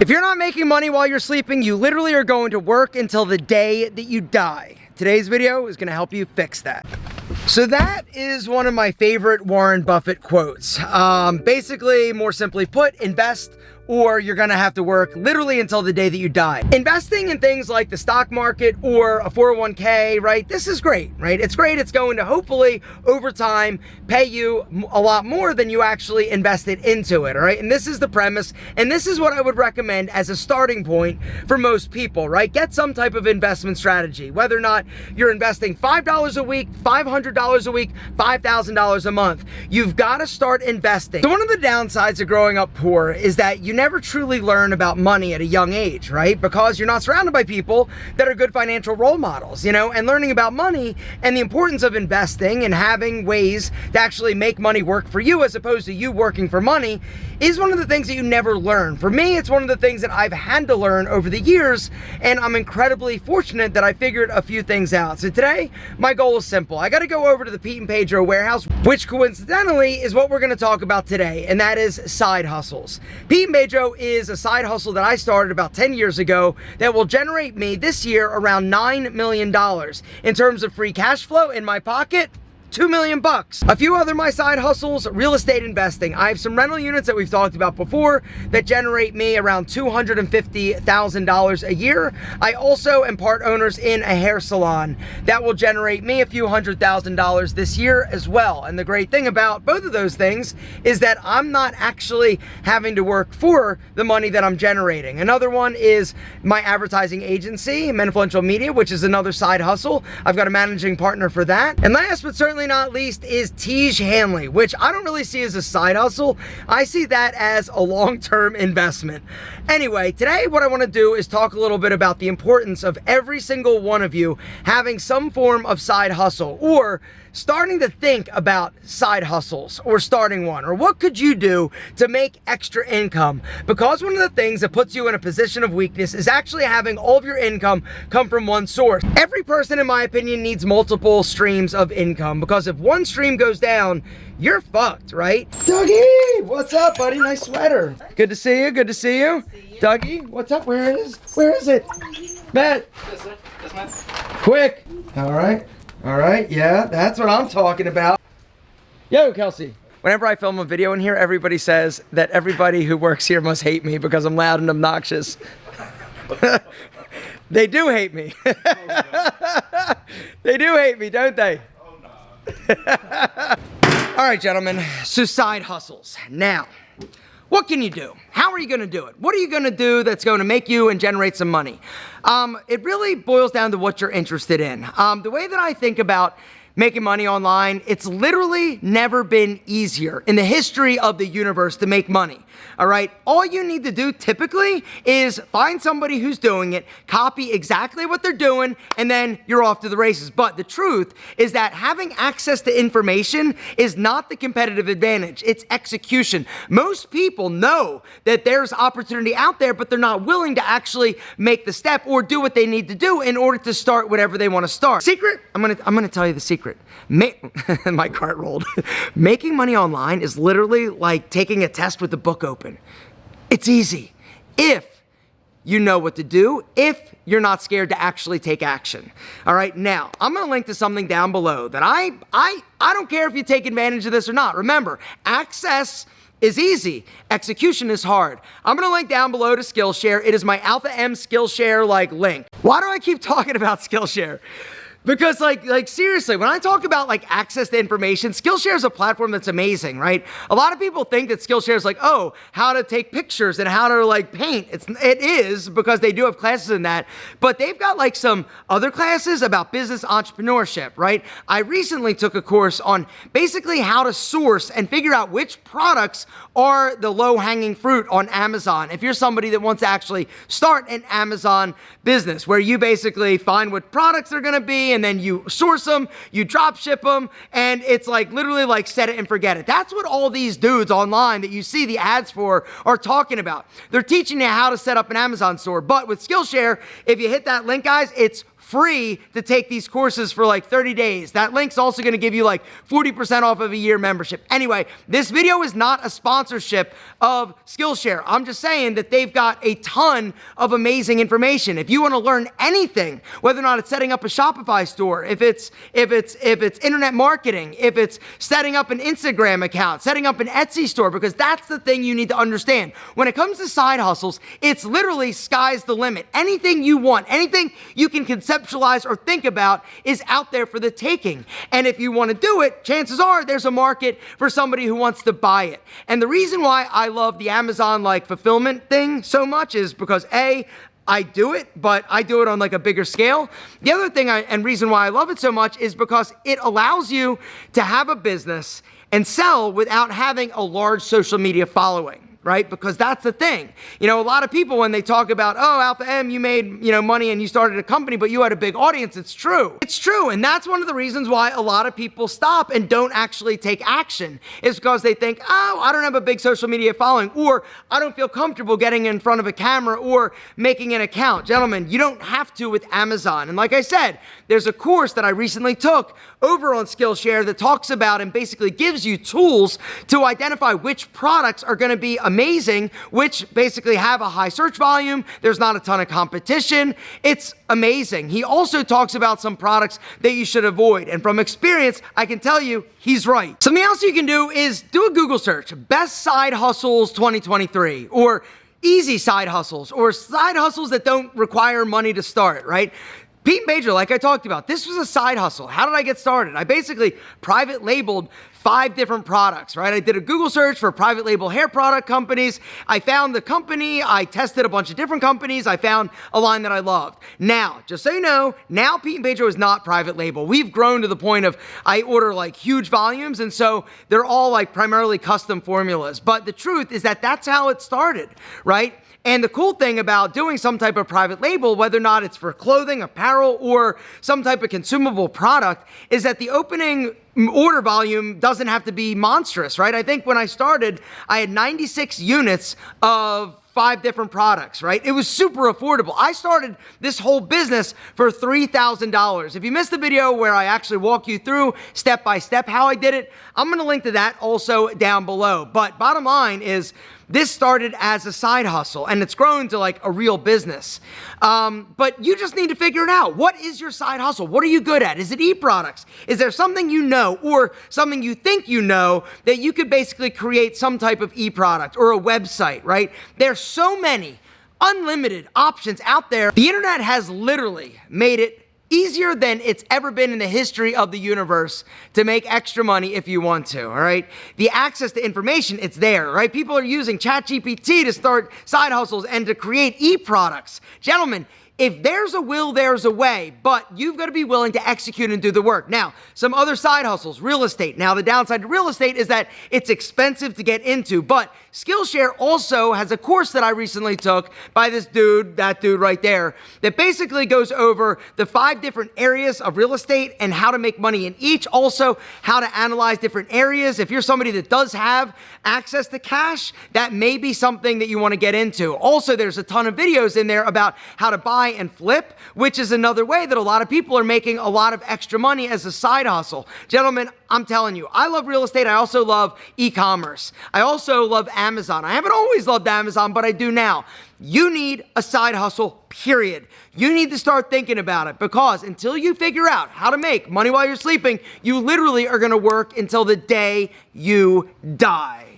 If you're not making money while you're sleeping, you literally are going to work until the day that you die. Today's video is going to help you fix that. So that is one of my favorite Warren Buffett quotes. Basically, more simply put, invest or you're gonna have to work literally until the day that you die. Investing in things like the stock market or a 401k, right? This is great, right? It's great. It's going to hopefully over time pay you a lot more than you actually invested into it, all right? And this is the premise, and this is what I would recommend as a starting point for most people, right? Get some type of investment strategy, whether or not you're investing $5 a week, $500 a week, $5,000 a month. You've got to start investing. So one of the downsides of growing up poor is that you never truly learn about money at a young age, right? Because you're not surrounded by people that are good financial role models, you know, and learning about money and the importance of investing and having ways to actually make money work for you as opposed to you working for money is one of the things that you never learn. For me, it's one of the things that I've had to learn over the years, and I'm incredibly fortunate that I figured a few things out. So today, my goal is simple. I got to go over to the Pete and Pedro warehouse, which coincidentally is what we're going to talk about today, and that is side hustles. Pete and Pedro is a side hustle that I started about 10 years ago that will generate me this year around $9 million. In terms of free cash flow in my pocket, $2 million bucks. A few other my side hustles, real estate investing. I have some rental units that we've talked about before that generate me around $250,000 a year. I also am part owners in a hair salon that will generate me a few $100,000 this year as well. And the great thing about both of those things is that I'm not actually having to work for the money that I'm generating. Another one is my advertising agency, Menfluential Media, which is another side hustle. I've got a managing partner for that. And last but certainly not least is Tiege Hanley, which I don't really see as a side hustle. I see that as a long-term investment. Anyway, today what I want to do is talk a little bit about the importance of every single one of you having some form of side hustle or starting to think about side hustles or starting one, or what could you do to make extra income? Because one of the things that puts you in a position of weakness is actually having all of your income come from one source. Every person, in my opinion, needs multiple streams of income, because if one stream goes down, you're fucked, right? Dougie, what's up, buddy? Nice sweater. Good to see you. Good to see you. Dougie, what's up? Where is it? Matt. Yes, man. Quick. All right. All right, yeah, that's what I'm talking about. Yo, Kelsey. Whenever I film a video in here, everybody says that everybody who works here must hate me because I'm loud and obnoxious. They do hate me. They do hate me, don't they? All right, gentlemen, so side hustles. Now, what can you do? How are you gonna do it? What are you gonna do that's gonna make you and generate some money? It really boils down to what you're interested in. The way that I think about making money online, it's literally never been easier in the history of the universe to make money. All right, all you need to do typically is find somebody who's doing it, copy exactly what they're doing, and then you're off to the races. But the truth is that having access to information is not the competitive advantage, it's execution. Most people know that there's opportunity out there, but they're not willing to actually make the step or do what they need to do in order to start whatever they want to start. Secret? I'm gonna tell you the secret. My cart rolled. Making money online is literally like taking a test with the book open. It's easy if you know what to do, if you're not scared to actually take action. All right, now I'm gonna link to something down below that I don't care if you take advantage of this or not. Remember, access is easy, execution is hard. I'm gonna link down below to Skillshare. It is my Alpha M Skillshare link. Why do I keep talking about Skillshare? Because like seriously, when I talk about like access to information, Skillshare is a platform that's amazing, right? A lot of people think that Skillshare is like, oh, how to take pictures and how to like paint. It is because they do have classes in that, but they've got like some other classes about business entrepreneurship, right? I recently took a course on basically how to source and figure out which products are the low-hanging fruit on Amazon. If you're somebody that wants to actually start an Amazon business where you basically find what products they're gonna be, and then you source them, you drop ship them, and it's like literally like set it and forget it. That's what all these dudes online that you see the ads for are talking about. They're teaching you how to set up an Amazon store, but with Skillshare, if you hit that link, guys, it's free to take these courses for like 30 days. That link's also going to give you like 40% off of a year membership. Anyway, this video is not a sponsorship of Skillshare. I'm just saying that they've got a ton of amazing information. If you want to learn anything, whether or not it's setting up a Shopify store, if it's internet marketing, if it's setting up an Instagram account, setting up an Etsy store, because that's the thing you need to understand. When it comes to side hustles, it's literally sky's the limit. Anything you want, anything you can conceptualize or think about is out there for the taking. And if you want to do it, chances are there's a market for somebody who wants to buy it. And the reason why I love the Amazon like fulfillment thing so much is because A, I do it, but I do it on like a bigger scale. The other thing and reason why I love it so much is because it allows you to have a business and sell without having a large social media following. Right? Because that's the thing. You know, a lot of people, when they talk about, oh, Alpha M, you made, money and you started a company, but you had a big audience. It's true. It's true. And that's one of the reasons why a lot of people stop and don't actually take action, is because they think, oh, I don't have a big social media following, or I don't feel comfortable getting in front of a camera or making an account. Gentlemen, you don't have to with Amazon. And like I said, there's a course that I recently took over on Skillshare that talks about and basically gives you tools to identify which products are going to be amazing, which basically have a high search volume. There's not a ton of competition. It's amazing. He also talks about some products that you should avoid. And from experience, I can tell you, he's right. Something else you can do is do a Google search, best side hustles 2023, or easy side hustles, or side hustles that don't require money to start, right? Pete Major, like I talked about, this was a side hustle. How did I get started? I basically private labeled 5 different products, right? I did a Google search for private label hair product companies. I found the company. I tested a bunch of different companies. I found a line that I loved. Now, just so you know, now Pete and Pedro is not private label. We've grown to the point of I order like huge volumes, and so they're all like primarily custom formulas. But the truth is that that's how it started, right? And the cool thing about doing some type of private label, whether or not it's for clothing, apparel, or some type of consumable product, is that the opening order volume doesn't have to be monstrous, right? I think when I started, I had 96 units of 5 different products, right? It was super affordable. I started this whole business for $3,000. If you missed the video where I actually walk you through step by step how I did it, I'm gonna link to that also down below. But bottom line is, this started as a side hustle and it's grown to like a real business. But you just need to figure it out. What is your side hustle? What are you good at? Is it e-products? Is there something you know or something you think you know that you could basically create some type of e-product or a website, right? There's so many unlimited options out there. The internet has literally made it easier than it's ever been in the history of the universe to make extra money if you want to, all right? The access to information, it's there, right? People are using ChatGPT to start side hustles and to create e-products. Gentlemen, if there's a will, there's a way, but you've got to be willing to execute and do the work. Now, some other side hustles, real estate. Now, the downside to real estate is that it's expensive to get into, but Skillshare also has a course that I recently took by this dude, that dude right there, that basically goes over the 5 different areas of real estate and how to make money in each. Also, how to analyze different areas. If you're somebody that does have access to cash, that may be something that you want to get into. Also, there's a ton of videos in there about how to buy and flip, which is another way that a lot of people are making a lot of extra money as a side hustle. Gentlemen, I'm telling you, I love real estate. I also love e-commerce. I also love Amazon. I haven't always loved Amazon, but I do now. You need a side hustle, period. You need to start thinking about it, because until you figure out how to make money while you're sleeping, you literally are going to work until the day you die.